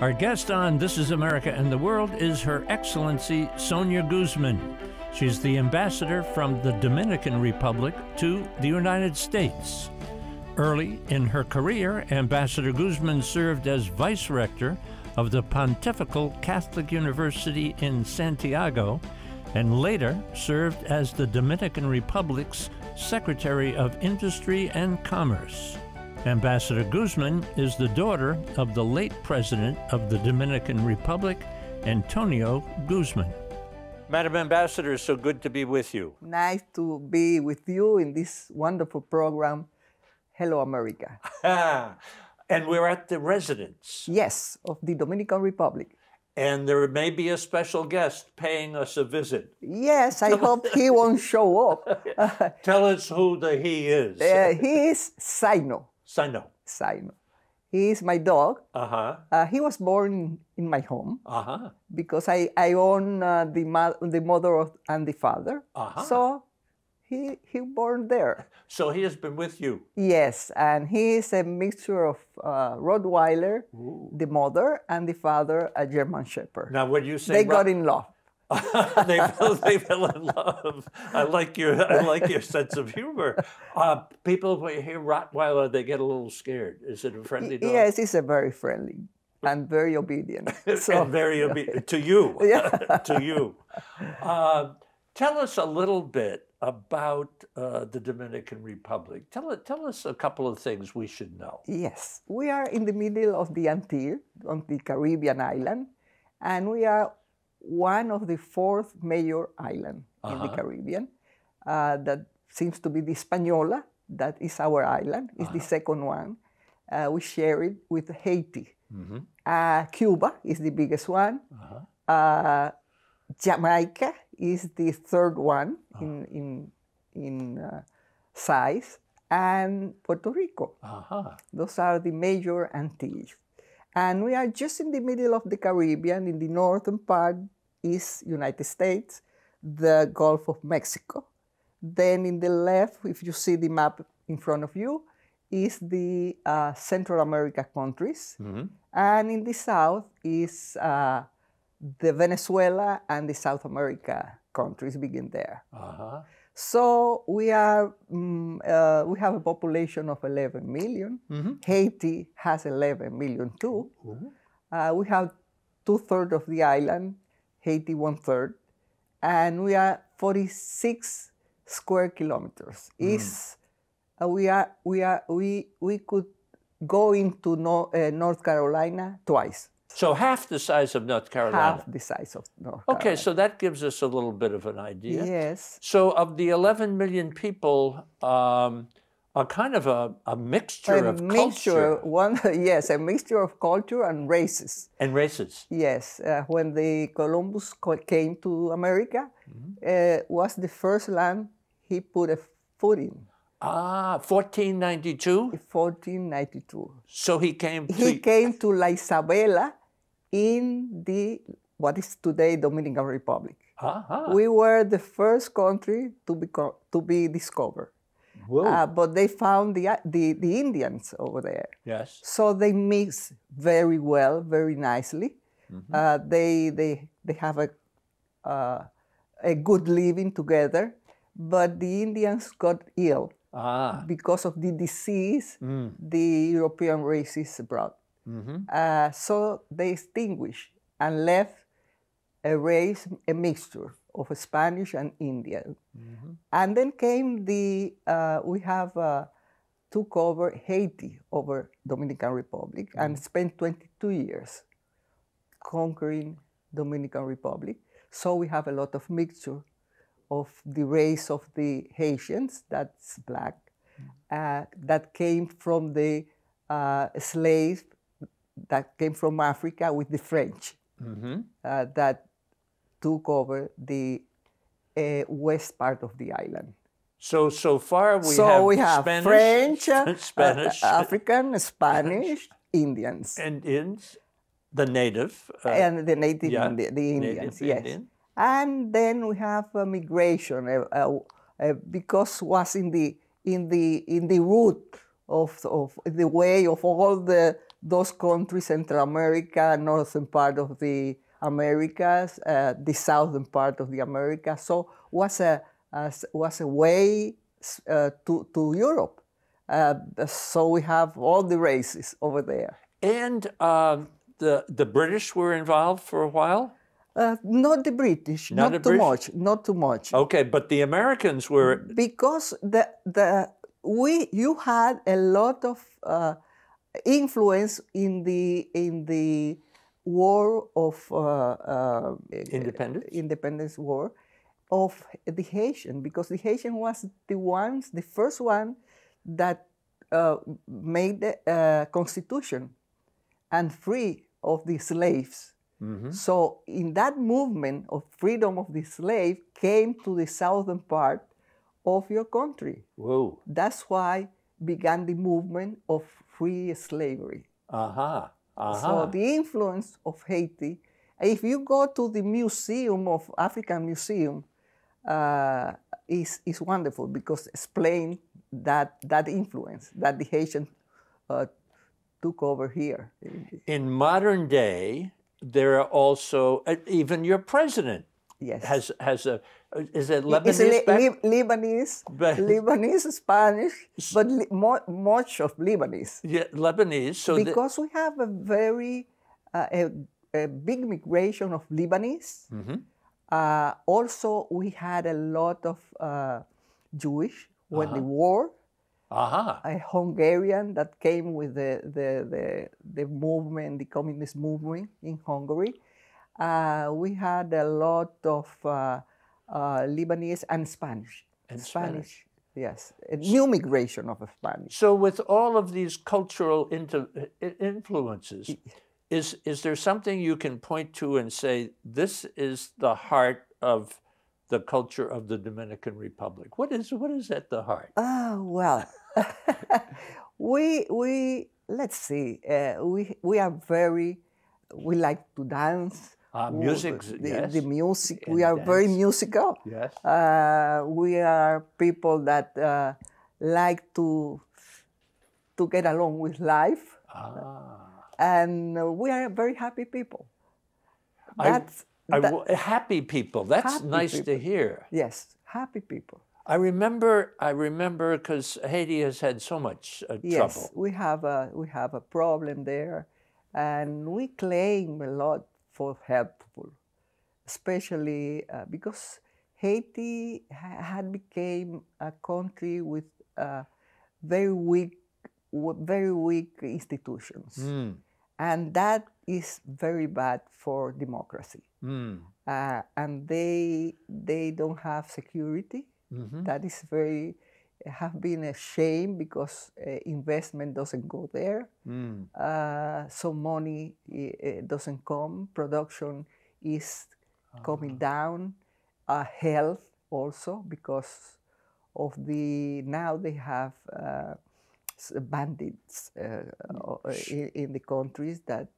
Our guest on This is America and the World is Her Excellency Sonia Guzmán. She's the ambassador from the Dominican Republic to the United States. Early in her career, Ambassador Guzmán served as Vice Rector of the Pontifical Catholic University in Santiago, and later served as the Dominican Republic's Secretary of Industry and Commerce. Ambassador Guzmán is the daughter of the late President of the Dominican Republic, Antonio Guzmán. Madam Ambassador, so good to be with you. Nice to be with you in this wonderful program, Hello America. And we're at the residence. Yes, of the Dominican Republic. And there may be a special guest paying us a visit. Yes, I hope he won't show up. Tell us who the he is. He is Saino. Saino. Saino. He is my dog. Uh-huh. He was born in my home Uh-huh. because I own the mother and the father. Uh-huh. So he born there. So he has been with you. Yes, and he is a mixture of Rottweiler, Ooh. the mother, and the father, a German Shepherd. Now, when you say They got in love. they fell in love. I like your sense of humor. People when you hear Rottweiler, they get a little scared. Is it a friendly dog? Yes, he's a very friendly and very obedient. And very obedient to you. Yeah. To you. Tell us a little bit about the Dominican Republic. Tell us a couple of things we should know. Yes, we are in the middle of the Antilles, on the Caribbean island, and we are one of the fourth major islands in the Caribbean. That seems to be the Hispaniola. That is our island. It's the second one. We share it with Haiti. Cuba is the biggest one. Jamaica is the third one in size, and Puerto Rico. Those are the major Antilles. And we are just in the middle of the Caribbean. In the northern part is United States, the Gulf of Mexico. Then in the left, if you see the map in front of you, is the Central America countries. And in the south is the Venezuela and the South America countries begin there. So we are we have a population of 11 million. Haiti has 11 million too. We have 2/3 of the island, Haiti 1/3, and we are 46 square kilometers. We could go into North Carolina twice. So half the size of North Carolina. Half the size of North Carolina. Okay, so that gives us a little bit of an idea. Yes. So of the 11 million people, a kind of a mixture of culture. Yes, a mixture of culture and races. And races. Yes. When Columbus came to America, was the first land he put a foot in. 1492? 1492. So he came to La Isabela in what is today Dominican Republic. We were the first country to be discovered. But they found the Indians over there. Yes. So they mix very well, very nicely. They have a good living together, but the Indians got ill. Because of the disease the European races brought. So they extinguished and left a race, a mixture of Spanish and Indian. And then came we took over Haiti over Dominican Republic and spent 22 years conquering Dominican Republic. So we have a lot of mixture of the race of the Haitians, that's black, that came from the slaves that came from Africa with the French, that took over the west part of the island. So far we have Spanish, French, Spanish, African, Spanish, Indians. And Indians, the native. And the native, yeah, the Indians, native yes. Indian. And then we have migration, because was in the root of the way of all the those countries, Central America, northern part of the Americas, the southern part of the Americas. So was a way to Europe. So we have all the races over there. And the British were involved for a while? Not the British, not too much, not too much. Okay, but the Americans were... Because you had a lot of influence in the war of independence war of the Haitian, because the Haitian was the first one that made the constitution and free of the slaves. Mm-hmm. So in that movement of freedom of the slave came to the southern part of your country. Whoa. That's why began the movement of free slavery. So the influence of Haiti, if you go to the museum of African Museum, is wonderful because explain that influence that the Haitian took over here. In modern day, there are also even your president. Yes. has a is it Lebanese? Lebanese, Spanish, but much of Lebanese. Yeah, Lebanese. So because we have a very a big migration of Lebanese. Mm-hmm. Also, we had a lot of Jewish when the war. A Hungarian that came with the movement, the communist movement in Hungary. We had a lot of Lebanese and Spanish. Spanish, yes. A new migration of Spanish. So with all of these cultural influences, is there something you can point to and say, this is the heart of the culture of the Dominican Republic? What is at the heart? Well, let's see. We are we like to dance. Music, yes. The music. We are very musical. Yes. We are people that like to get along with life. And we are very happy people. Happy people. That's happy nice people. To hear. Yes, happy people. I remember because Haiti has had so much trouble. Yes, we have a problem there, and we claim a lot for helpful, especially because Haiti had become a country with very weak institutions, and that is very bad for democracy. And they don't have security. Mm-hmm. That is have been a shame because investment doesn't go there. So money doesn't come. Production is coming down. Health also because of now they have bandits in the countries that.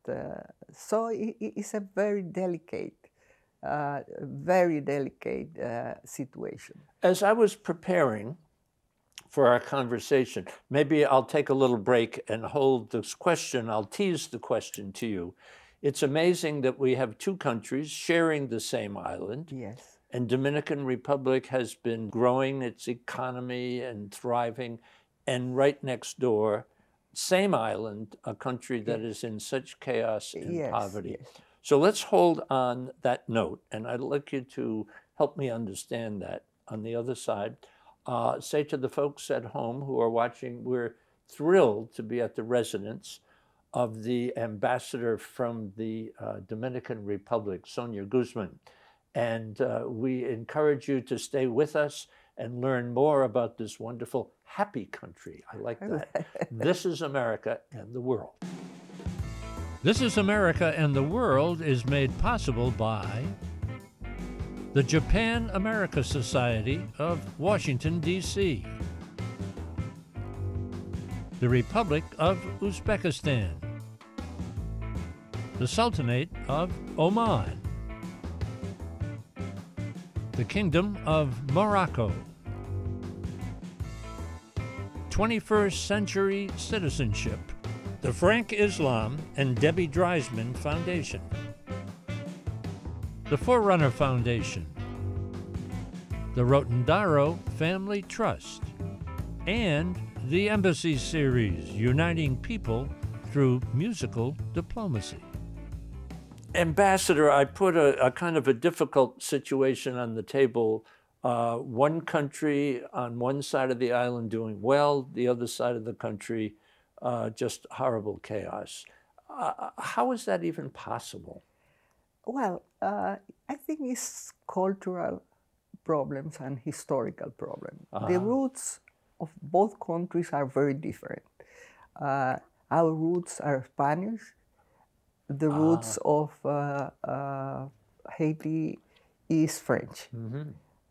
So it's a very delicate situation. As I was preparing for our conversation, maybe I'll take a little break and hold this question. I'll tease the question to you. It's amazing that we have two countries sharing the same island. Yes. And Dominican Republic has been growing its economy and thriving. And right next door, same island, a country that is in such chaos and poverty. Yes. So let's hold on that note, and I'd like you to help me understand that. On the other side, say to the folks at home who are watching, we're thrilled to be at the residence of the ambassador from the Dominican Republic, Sonia Guzmán. And we encourage you to stay with us and learn more about this wonderful, happy country. I like that. This is America and the World. This is America and the World is made possible by the Japan-America Society of Washington, D.C., the Republic of Uzbekistan, the Sultanate of Oman, the Kingdom of Morocco, 21st Century Citizenship, the Frank Islam and Debbie Dreisman Foundation, the Forerunner Foundation, the Rotondaro Family Trust, and the Embassy Series, uniting people through musical diplomacy. Ambassador, I put a kind of a difficult situation on the table. One country on one side of the island doing well, the other side of the country just horrible chaos. How is that even possible? Well, I think it's cultural problems and historical problems. The roots of both countries are very different. Our roots are Spanish. The roots of Haiti is French.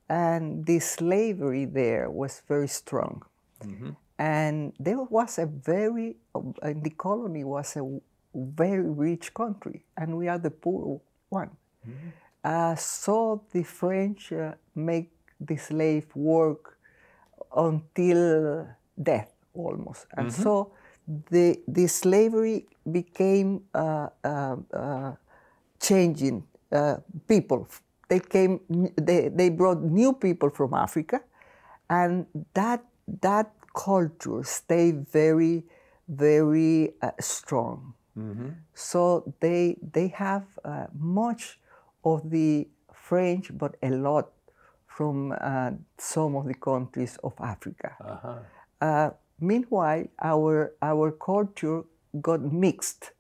And the slavery there was very strong. And there was the colony was a very rich country, and we are the poor one. So the French make the slave work until death almost. And so the slavery became changing people. They brought new people from Africa, and that culture stayed very, very strong. So they have much of the French, but a lot from some of the countries of Africa. Meanwhile, our culture got mixed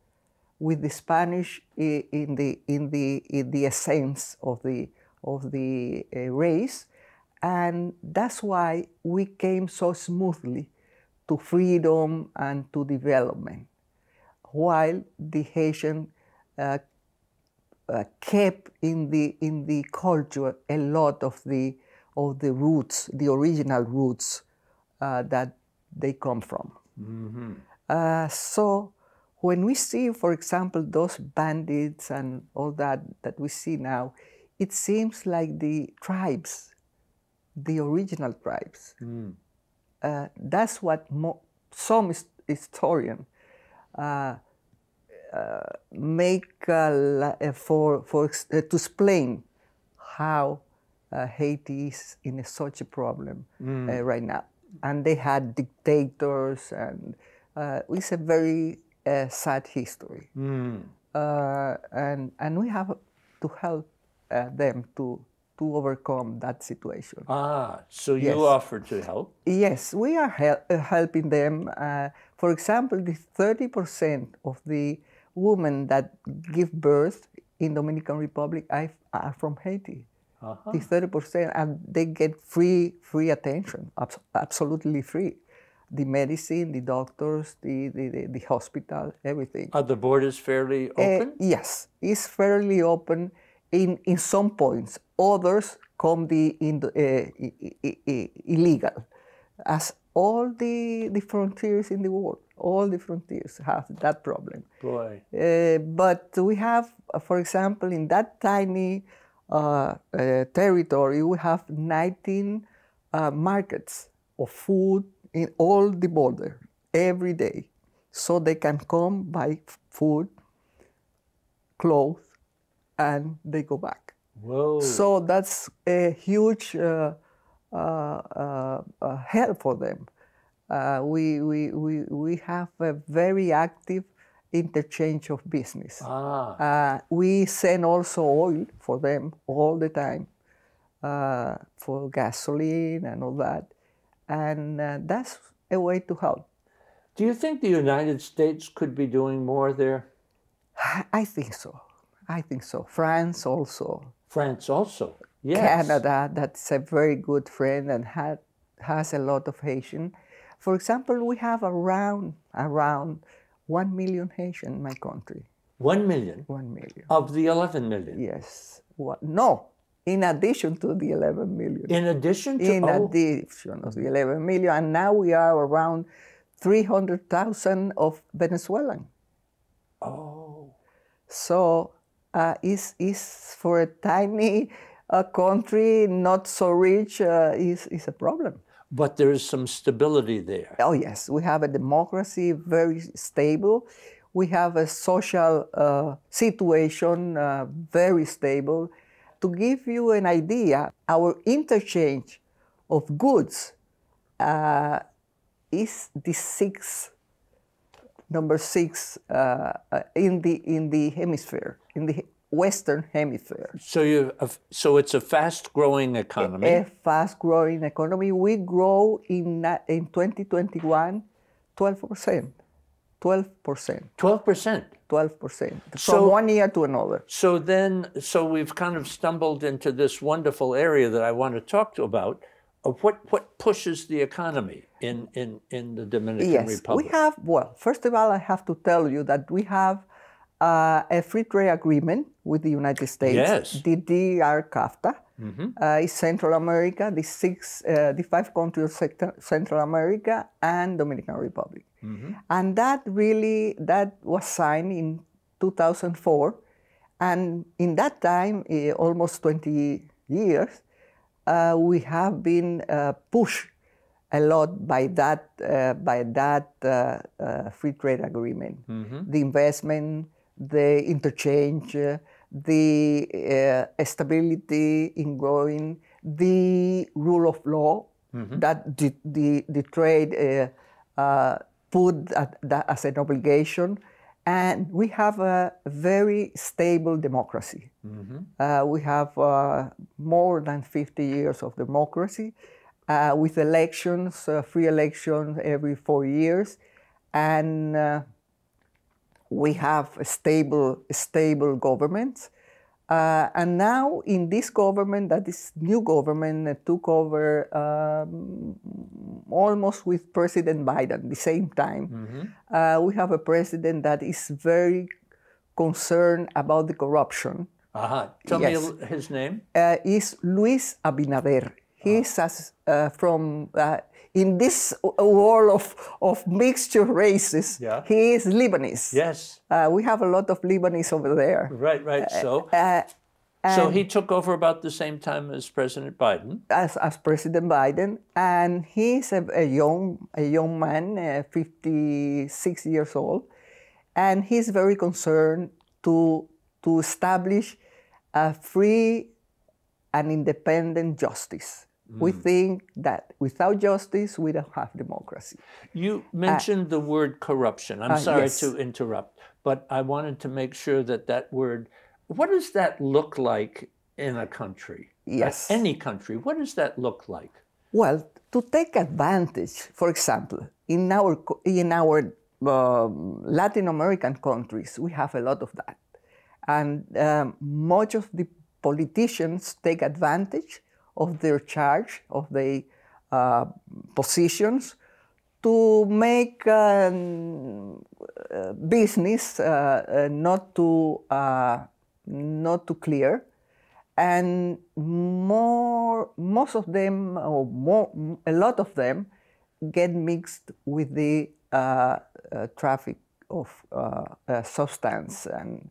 with the Spanish in the essence of the race, and that's why we came so smoothly to freedom and to development, while the Haitian kept in the culture a lot of the roots, the original roots that they come from. So when we see, for example, those bandits and all that we see now, it seems like the tribes, the original tribes. That's what some historians make to explain how Haiti is in such a problem right now. And they had dictators, and it's a very sad history. And we have to help them to overcome that situation. So you offer to help? Yes, we are helping them. For example, the 30% of the women that give birth in Dominican Republic are from Haiti. The 30%, and they get free attention, absolutely free. The medicine, the doctors, the hospital, everything. Are the borders fairly open? Yes, it's fairly open in some points. Others come illegal, as all the frontiers in the world. All the frontiers have that problem. Boy. But we have, for example, in that tiny territory, we have 19 markets of food in all the border every day. So they can come buy food, clothes, and they go back. Whoa. So that's a huge help for them. We have a very active interchange of business. We send also oil for them all the time, for gasoline and all that. And that's a way to help. Do you think the United States could be doing more there? I think so. I think so. France also. France also, yes. Canada, that's a very good friend and has a lot of Haitian. For example, we have around 1 million Haitian in my country. 1 million? 1 million. Of the 11 million? Yes. No, in addition to the 11 million. In addition to? In addition of the 11 million. And now we are around 300,000 of Venezuelan. Oh. So it's for a tiny country, not so rich, is a problem. But there is some stability there. Oh yes, we have a democracy, very stable. We have a social situation, very stable. To give you an idea, our interchange of goods is the number six in the hemisphere, in the Western Hemisphere. So it's a fast-growing economy. A fast-growing economy. We grow in 2021, 12%. 12%. 12%. 12%. From one year to another. So we've kind of stumbled into this wonderful area that I want to talk about. Of what pushes the economy in the Dominican Republic? We have, well, first of all, I have to tell you that we have a free trade agreement with the United States. Yes. The DDR-CAFTA. Is Central America, the 5 countries of Central America and Dominican Republic. And that was signed in 2004. And in that time, almost 20 years, we have been pushed a lot by that free trade agreement. The investment, the interchange, the stability in growing, the rule of law that the trade put as an obligation. And we have a very stable democracy. We have more than 50 years of democracy with elections, free elections every 4 years. And we have a stable government. And now in this government, that is new government, took over almost with President Biden, the same time. We have a president that is very concerned about the corruption. Tell me his name. Is Luis Abinader. He's from in this world of mixture races. He is Lebanese. Yes. We have a lot of Lebanese over there. Right. So he took over about the same time as President Biden. As President Biden, and he's a young man, 56 years old, and he's very concerned to establish a free and independent justice. We think that without justice, we don't have democracy. You mentioned the word corruption. I'm sorry to interrupt, but I wanted to make sure that word, what does that look like in a country? Yes. Any country, what does that look like? Well, to take advantage, for example, in our Latin American countries, we have a lot of that. And much of the politicians take advantage of their charge, of their positions, to make business not too clear, and most of them, or a lot of them, get mixed with the traffic of substance and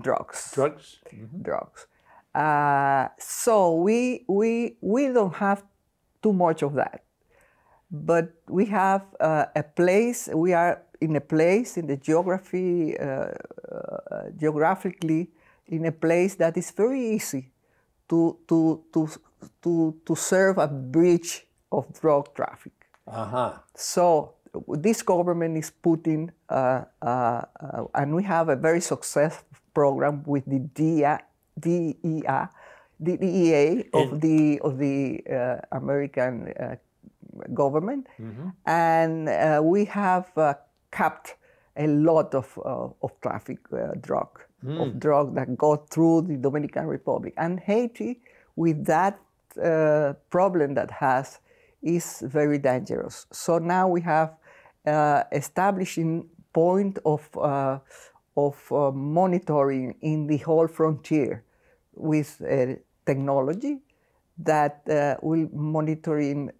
drugs. Drugs? Drugs. So we don't have too much of that, but we have a place. We are in a place in the geographically in a place that is very easy to serve a bridge of drug traffic. So this government is putting, and we have a very successful program with the DEA of the American government, and we have capped a lot of traffic drug that go through the Dominican Republic. And Haiti, with that problem that has, is very dangerous. So now we have establishing point of monitoring in the whole frontier with technology that will monitoring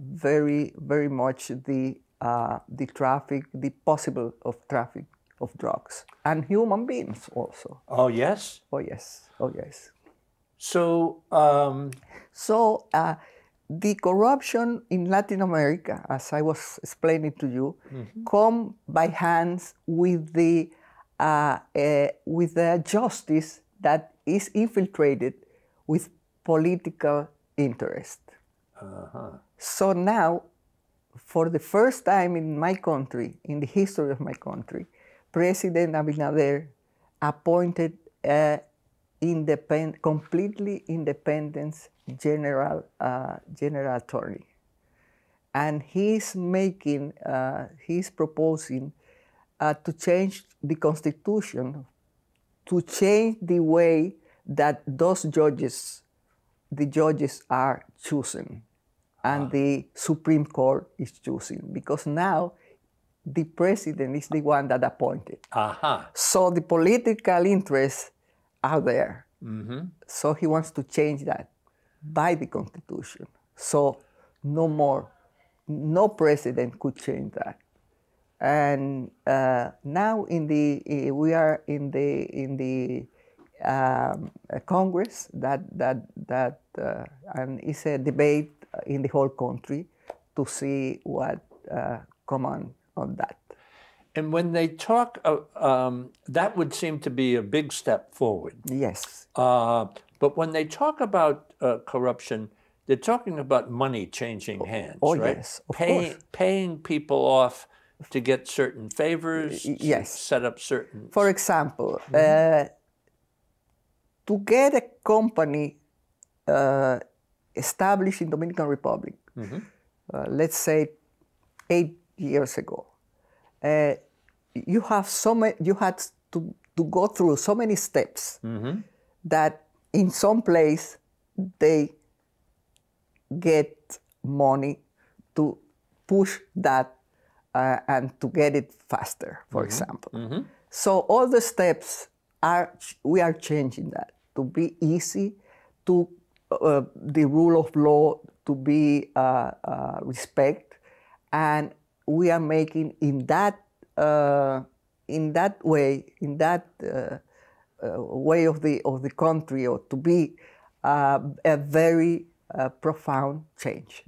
very, very much the traffic, the possible of traffic of drugs and human beings also. Oh yes. Oh yes. Oh yes. So the corruption in Latin America, as I was explaining to you, come by hands with the justice that is infiltrated with political interest. So now, for the first time in my country, in the history of my country, President Abinader appointed a completely independent general attorney, and he's proposing to change the constitution, to change the way that the judges are chosen, and the Supreme Court is choosing, because now the president is the one that appointed. So the political interests are there. So he wants to change that by the constitution. So no president could change that. And now we are in the Congress and it's a debate in the whole country to see what come on that. And when they talk, that would seem to be a big step forward. Yes. But when they talk about corruption, they're talking about money changing hands, right? Yes, of course. Paying people off to get certain favors, yes. Set up certain... For example, to get a company established in Dominican Republic, let's say 8 years ago, you had to go through so many steps that in some place they get money to push that and to get it faster, for example. So all the steps we are changing that to be easy, to the rule of law to be respect, and we are making in that way of the country, or to be a very profound change.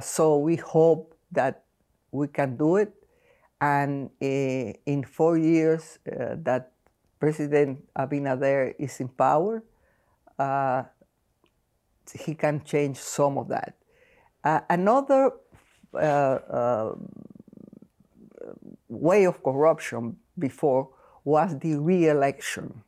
So we hope that we can do it, and in 4 years that President Abinader is in power, he can change some of that. Another way of corruption before was the re-election.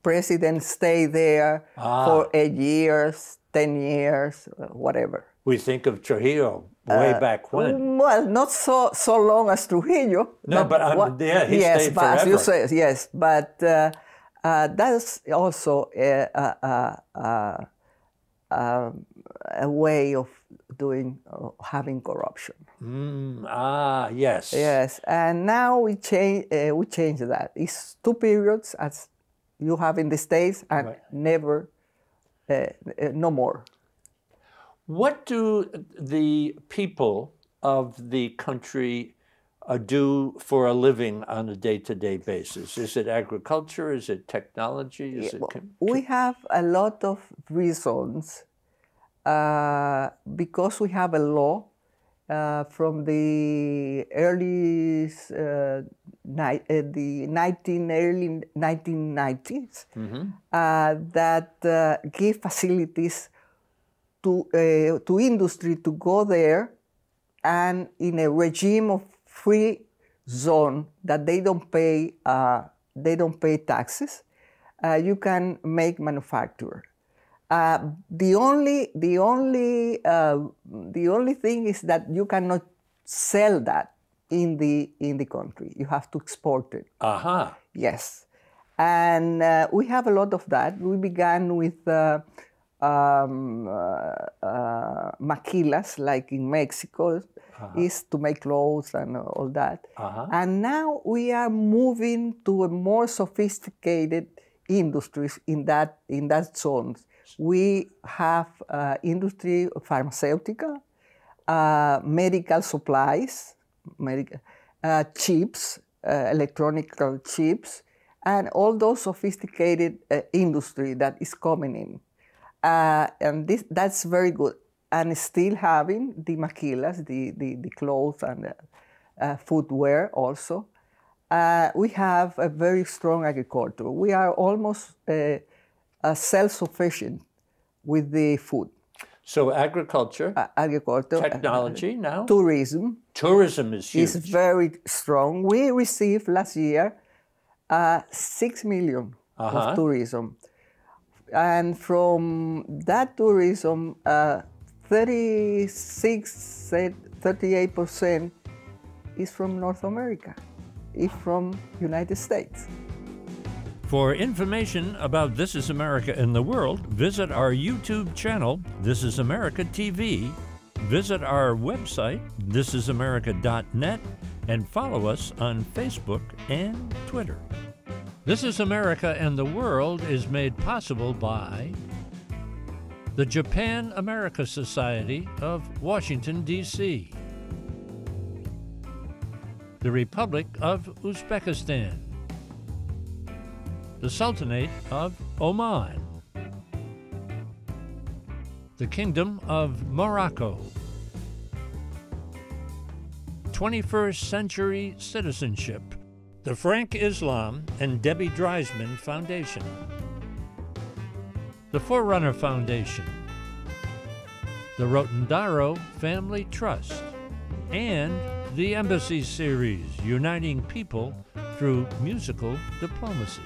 Presidents stay there for 8 years, 10 years, whatever. We think of Trujillo way back when. Well, not so long as Trujillo. No, but he stayed forever. As you say, yes, but that's also a way of having corruption. Yes. Yes, and now we change that. It's 2 periods as you have in the States, and never, no more. What do the people of the country do for a living on a day-to-day basis? Is it agriculture? Is it technology? We have a lot of reasons because we have a law from the early 1990s that give facilities to industry to go there, and in a regime of free zone that they don't pay taxes, you can make manufacture. The only thing is that you cannot sell that in the country. You have to export it. Yes, and we have a lot of that. We began with maquilas, like in Mexico, is to make clothes and all that. And now we are moving to a more sophisticated industries in that zones. We have industry, pharmaceutical, medical supplies, chips, electronic chips, and all those sophisticated industry that is coming in. And that's very good. and still having the maquilas, the clothes and footwear also. We have a very strong agriculture. We are almost self-sufficient with the food. So agriculture, agriculture, technology now? Tourism. Tourism is huge. Is very strong. We received last year 6 million of tourism. And from that tourism, 38% is from North America, is from United States. For information about This Is America in the World, visit our YouTube channel, This Is America TV, visit our website, thisisamerica.net, and follow us on Facebook and Twitter. This Is America and the World is made possible by the Japan-America Society of Washington, D.C., the Republic of Uzbekistan, the Sultanate of Oman, the Kingdom of Morocco, 21st Century Citizenship, the Frank Islam and Debbie Dreisman Foundation, the Forerunner Foundation, the Rotondaro Family Trust, and the Embassy Series, uniting people through musical diplomacy.